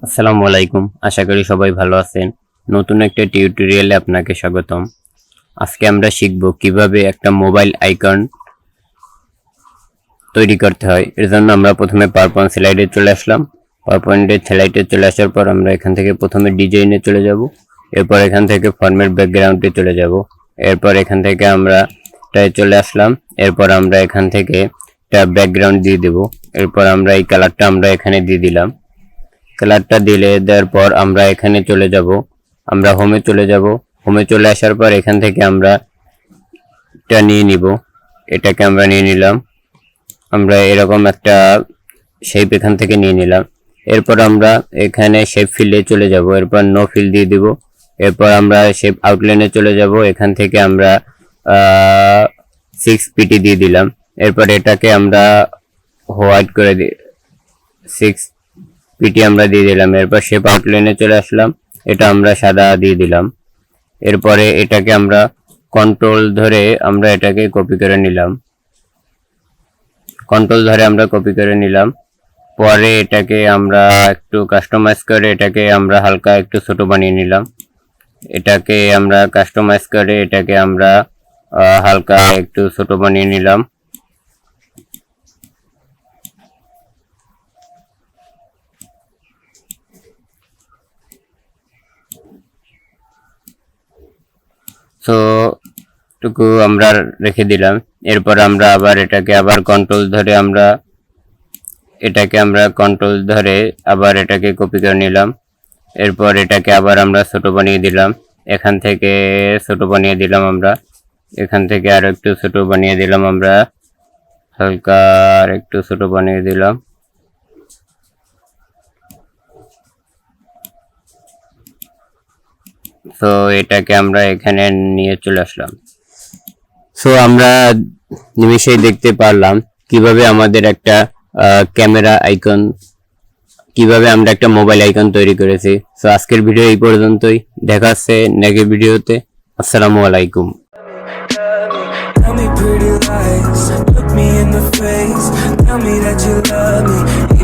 আসসালামু আলাইকুম, আশা করি সবাই ভালো আছেন। নতুন একটা টিউটোরিয়ালে আপনাকে স্বাগতম। আজকে আমরা শিখব কিভাবে একটা মোবাইল আইকন তৈরি করতে হয়। এর জন্য আমরা প্রথমে পাওয়ারপয়েন্ট স্লাইডে চলে আসলাম। পাওয়ারপয়েন্টের স্লাইডে চলে আসার পর আমরা এখান থেকে প্রথমে ডিজাইনে চলে যাব, এরপর এখান থেকে ফর্মের ব্যাকগ্রাউন্ডে চলে যাব, এরপর এখান থেকে আমরা চলে আসলাম, এরপর আমরা এখান থেকে একটা ব্যাকগ্রাউন্ড দিয়ে দেব, এরপর আমরা এই কালারটা আমরা এখানে দিয়ে দিলাম। কালারটা দিলে দেওয়ার পর আমরা এখানে চলে যাব, আমরা হোমে চলে যাব। হোমে চলে আসার পর এখান থেকে আমরা এটা নিয়ে নিব, এটাকে আমরা নিয়ে নিলাম। আমরা এরকম একটা শেপ এখান থেকে নিয়ে নিলাম। এরপর আমরা এখানে শেপ ফিল্ডে চলে যাব, এরপর নো ফিল দিয়ে দিব। এরপর আমরা শেপ আউটলাইনে চলে যাব, এখান থেকে আমরা 6 পিটি দিয়ে দিলাম। এরপর এটাকে আমরা হোয়াইট করে দিই, 6 পিটি আমরা দিয়ে দিলাম। এরপর শেপ আউটলাইনে চলে আসলাম, এটা আমরা সাদা দিয়ে দিলাম। এরপরে এটাকে আমরা কন্ট্রোল ধরে আমরা এটাকে কপি করে নিলাম, কন্ট্রোল ধরে আমরা কপি করে নিলাম। পরে এটাকে আমরা একটু কাস্টমাইজ করে এটাকে আমরা হালকা একটু ছোট বানিয়ে নিলাম। এটাকে আমরা কাস্টমাইজ করে এটাকে আমরা হালকা একটু ছোট বানিয়ে নিলাম। তো টুকু আমরা রেখে দিলাম। এরপর আমরা আবার এটাকে আবার কন্ট্রোল ধরে আমরা এটাকে আবার এটাকে কপি করে নিলাম। এরপর এটাকে আবার আমরা ছোট বানিয়ে দিলাম, এখান থেকে ছোট বানিয়ে দিলাম, আমরা এখান থেকে আরো একটু ছোট বানিয়ে দিলাম, আমরা হালকা আর একটু ছোট বানিয়ে দিলাম। তো এটাকে আমরা এখানে নিয়ে চলে আসলাম। সো আমরা নিমেষেই দেখতে পারলাম কিভাবে আমাদের একটা ক্যামেরা আইকন, কিভাবে আমরা একটা মোবাইল আইকন তৈরি করেছি। সো আজকের ভিডিও এই পর্যন্তই, দেখা হচ্ছে নেক্সট ভিডিওতে। আসসালামু আলাইকুম। Tell me pretty lies, look me in the face, tell me that you love me.